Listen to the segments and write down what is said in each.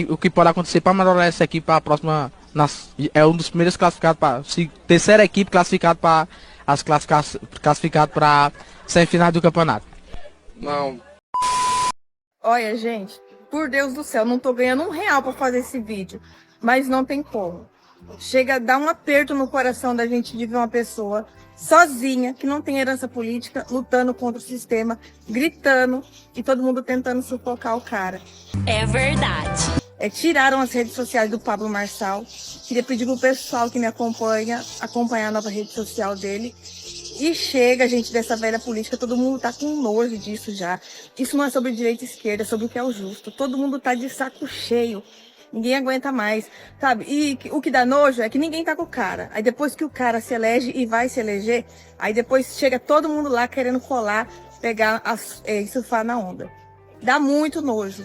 o que pode acontecer para melhorar essa equipe para a próxima. É um dos primeiros classificados para. Terceira equipe classificada para as classificadas para semifinais do campeonato. Não. Olha, gente, por Deus do céu, não tô ganhando R$1 para fazer esse vídeo, mas não tem como. Chega a dar um aperto no coração da gente de ver uma pessoa sozinha, que não tem herança política, lutando contra o sistema, gritando e todo mundo tentando sufocar o cara. É verdade. Tiraram as redes sociais do Pablo Marçal. Queria pedir pro pessoal que me acompanha, acompanhar a nova rede social dele. E chega, gente, dessa velha política, todo mundo tá com nojo disso já. Isso não é sobre direita e esquerda, é sobre o que é o justo. Todo mundo tá de saco cheio. Ninguém aguenta mais, sabe? E o que dá nojo é que ninguém tá com o cara. Aí depois que o cara se elege e vai se eleger, aí depois chega todo mundo lá querendo colar, pegar e surfar na onda. Dá muito nojo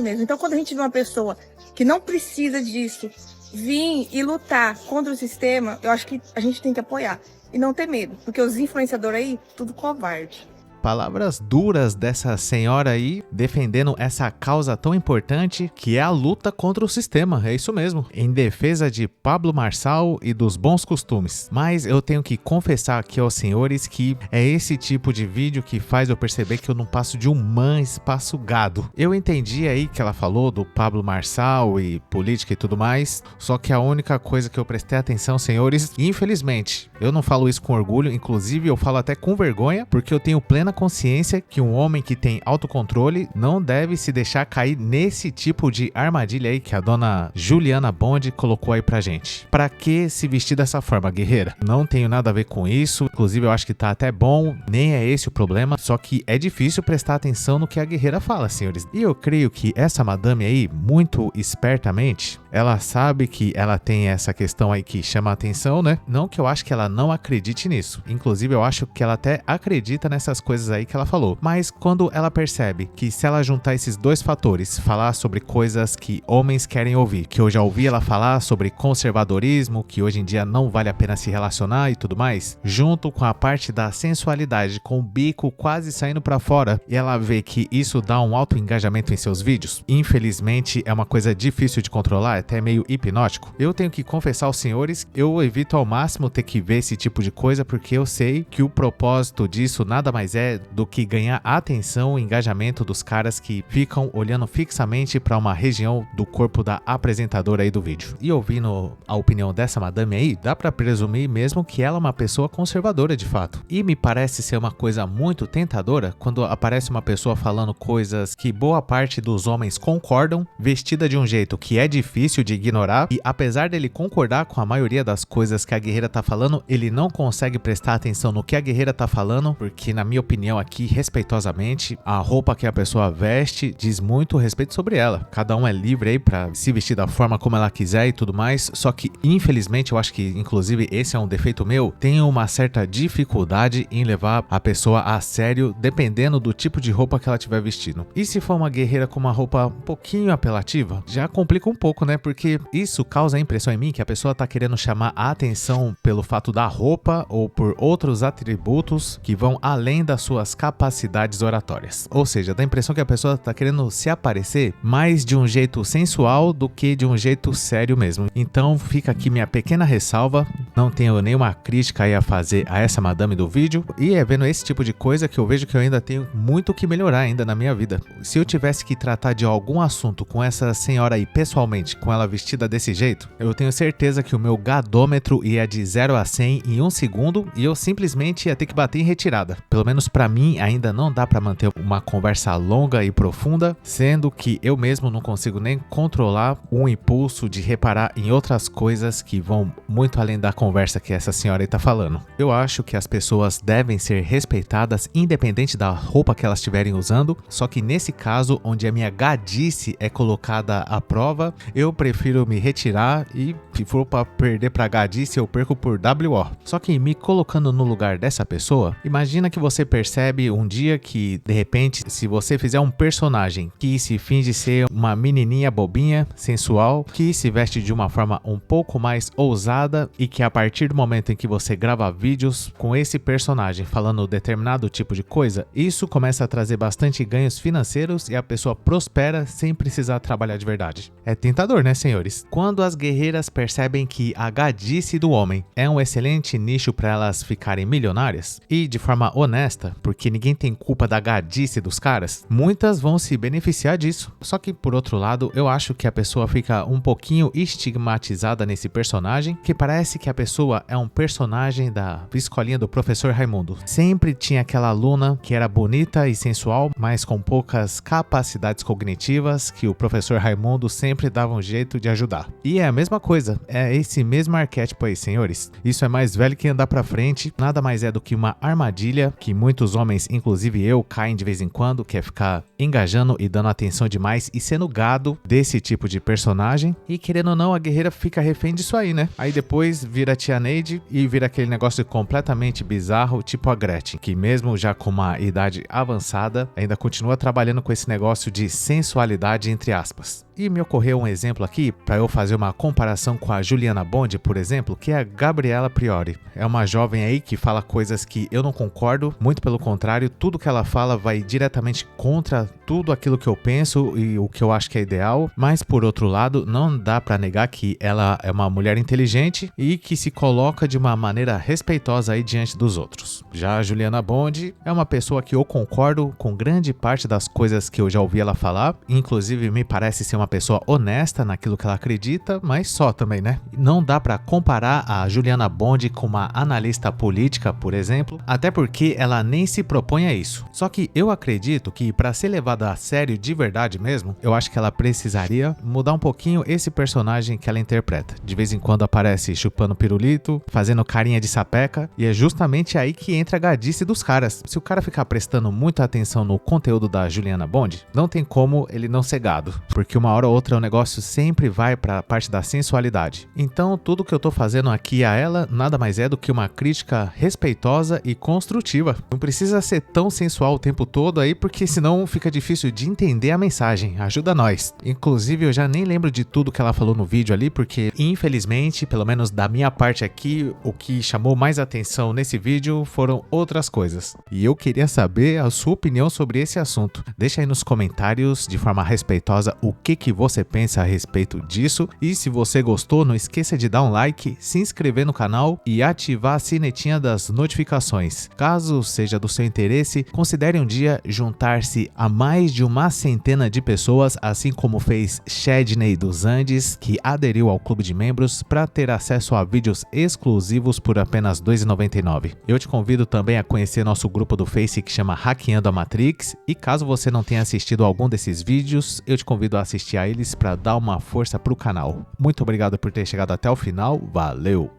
mesmo. Então quando a gente vê uma pessoa que não precisa disso vir e lutar contra o sistema, eu acho que a gente tem que apoiar. E não ter medo, porque os influenciadores aí, tudo covarde. Palavras duras dessa senhora aí, defendendo essa causa tão importante que é a luta contra o sistema, é isso mesmo, em defesa de Pablo Marçal e dos bons costumes. Mas eu tenho que confessar aqui aos senhores que é esse tipo de vídeo que faz eu perceber que eu não passo de um mães, passo gado. Eu entendi aí que ela falou do Pablo Marçal e política e tudo mais, só que a única coisa que eu prestei atenção, senhores, infelizmente, eu não falo isso com orgulho, inclusive eu falo até com vergonha, porque eu tenho plena consciência que um homem que tem autocontrole não deve se deixar cair nesse tipo de armadilha aí que a dona Juliana Bond colocou aí pra gente. Pra que se vestir dessa forma, guerreira? Não tenho nada a ver com isso, inclusive eu acho que tá até bom, nem é esse o problema, só que é difícil prestar atenção no que a guerreira fala, senhores. E eu creio que essa madame aí, muito espertamente, ela sabe que ela tem essa questão aí que chama a atenção, né? Não que eu acho que ela não acredite nisso. Inclusive, eu acho que ela até acredita nessas coisas aí que ela falou. Mas quando ela percebe que se ela juntar esses dois fatores, falar sobre coisas que homens querem ouvir, que eu já ouvi ela falar sobre conservadorismo, que hoje em dia não vale a pena se relacionar e tudo mais, junto com a parte da sensualidade, com o bico quase saindo pra fora, e ela vê que isso dá um alto engajamento em seus vídeos, infelizmente é uma coisa difícil de controlar, até meio hipnótico. Eu tenho que confessar aos senhores, eu evito ao máximo ter que ver esse tipo de coisa, porque eu sei que o propósito disso nada mais é do que ganhar a atenção e engajamento dos caras que ficam olhando fixamente para uma região do corpo da apresentadora aí do vídeo. E ouvindo a opinião dessa madame aí, dá para presumir mesmo que ela é uma pessoa conservadora de fato. E me parece ser uma coisa muito tentadora quando aparece uma pessoa falando coisas que boa parte dos homens concordam, vestida de um jeito que é difícil de ignorar, e apesar dele concordar com a maioria das coisas que a guerreira tá falando, ele não consegue prestar atenção no que a guerreira tá falando, porque na minha opinião aqui, respeitosamente, a roupa que a pessoa veste diz muito respeito sobre ela. Cada um é livre aí pra se vestir da forma como ela quiser e tudo mais, só que infelizmente eu acho que inclusive esse é um defeito meu, tenho uma certa dificuldade em levar a pessoa a sério dependendo do tipo de roupa que ela estiver vestindo. E se for uma guerreira com uma roupa um pouquinho apelativa, já complica um pouco, né? Porque isso causa a impressão em mim que a pessoa tá querendo chamar a atenção pelo fato da roupa ou por outros atributos que vão além das suas capacidades oratórias. Ou seja, dá a impressão que a pessoa tá querendo se aparecer mais de um jeito sensual do que de um jeito sério mesmo. Então fica aqui minha pequena ressalva, não tenho nenhuma crítica aí a fazer a essa madame do vídeo, e é vendo esse tipo de coisa que eu vejo que eu ainda tenho muito que melhorar ainda na minha vida. Se eu tivesse que tratar de algum assunto com essa senhora aí pessoalmente, com ela vestida desse jeito, eu tenho certeza que o meu gadômetro ia de 0 a 100 em 1 segundo e eu simplesmente ia ter que bater em retirada. Pelo menos pra mim ainda não dá pra manter uma conversa longa e profunda, sendo que eu mesmo não consigo nem controlar o impulso de reparar em outras coisas que vão muito além da conversa que essa senhora aí tá falando. Eu acho que as pessoas devem ser respeitadas independente da roupa que elas estiverem usando, só que nesse caso onde a minha gadice é colocada à prova, eu prefiro me retirar e se for pra perder pra gadice eu perco por WO. Só que me colocando no lugar dessa pessoa, imagina que você percebe percebe um dia que, de repente, se você fizer um personagem que se finge ser uma menininha bobinha, sensual, que se veste de uma forma um pouco mais ousada e que a partir do momento em que você grava vídeos com esse personagem falando determinado tipo de coisa, isso começa a trazer bastante ganhos financeiros e a pessoa prospera sem precisar trabalhar de verdade. É tentador, né, senhores? Quando as guerreiras percebem que a gadice do homem é um excelente nicho para elas ficarem milionárias, e de forma honesta, porque ninguém tem culpa da gadice dos caras, muitas vão se beneficiar disso. Só que, por outro lado, eu acho que a pessoa fica um pouquinho estigmatizada nesse personagem, que parece que a pessoa é um personagem da escolinha do professor Raimundo. Sempre tinha aquela aluna que era bonita e sensual, mas com poucas capacidades cognitivas, que o professor Raimundo sempre dava um jeito de ajudar. E é a mesma coisa, é esse mesmo arquétipo aí, senhores. Isso é mais velho que andar pra frente, nada mais é do que uma armadilha que muitos homens, inclusive eu, caem de vez em quando, que é ficar engajando e dando atenção demais e sendo gado desse tipo de personagem. E querendo ou não, a guerreira fica refém disso aí, né? Aí depois vira a tia Neide e vira aquele negócio completamente bizarro, tipo a Gretchen, que mesmo já com uma idade avançada, ainda continua trabalhando com esse negócio de sensualidade entre aspas. E me ocorreu um exemplo aqui para eu fazer uma comparação com a Juliana Bond, por exemplo, que é a Gabriela Priori. É uma jovem aí que fala coisas que eu não concordo, muito pelo contrário, tudo que ela fala vai diretamente contra tudo aquilo que eu penso e o que eu acho que é ideal, mas por outro lado, não dá para negar que ela é uma mulher inteligente e que se coloca de uma maneira respeitosa aí diante dos outros. Já a Juliana Bond é uma pessoa que eu concordo com grande parte das coisas que eu já ouvi ela falar, inclusive me parece ser uma pessoa honesta naquilo que ela acredita, mas só também, né? Não dá pra comparar a Juliana Bond com uma analista política, por exemplo, até porque ela nem se propõe a isso. Só que eu acredito que para ser levada a sério de verdade mesmo, eu acho que ela precisaria mudar um pouquinho esse personagem que ela interpreta. De vez em quando aparece chupando pirulito, fazendo carinha de sapeca, e é justamente aí que entra a gadice dos caras. Se o cara ficar prestando muita atenção no conteúdo da Juliana Bond, não tem como ele não ser gado, porque uma hora ou outra o negócio sempre vai para a parte da sensualidade. Então tudo que eu tô fazendo aqui a ela nada mais é do que uma crítica respeitosa e construtiva. Não precisa ser tão sensual o tempo todo aí, porque senão fica difícil de entender a mensagem. Ajuda nós. Inclusive eu já nem lembro de tudo que ela falou no vídeo ali, porque infelizmente, pelo menos da minha parte aqui, o que chamou mais atenção nesse vídeo foram outras coisas. E eu queria saber a sua opinião sobre esse assunto. Deixa aí nos comentários de forma respeitosa o que você pensa a respeito disso, e se você gostou, não esqueça de dar um like, se inscrever no canal e ativar a sinetinha das notificações. Caso seja do seu interesse, considere um dia juntar-se a mais de uma centena de pessoas, assim como fez Chadney dos Andes, que aderiu ao clube de membros para ter acesso a vídeos exclusivos por apenas R$ 2,99. Eu te convido também a conhecer nosso grupo do Face que chama Hackeando a Matrix, e caso você não tenha assistido algum desses vídeos, eu te convido a assistir a eles para dar uma força pro canal. Muito obrigado por ter chegado até o final, valeu!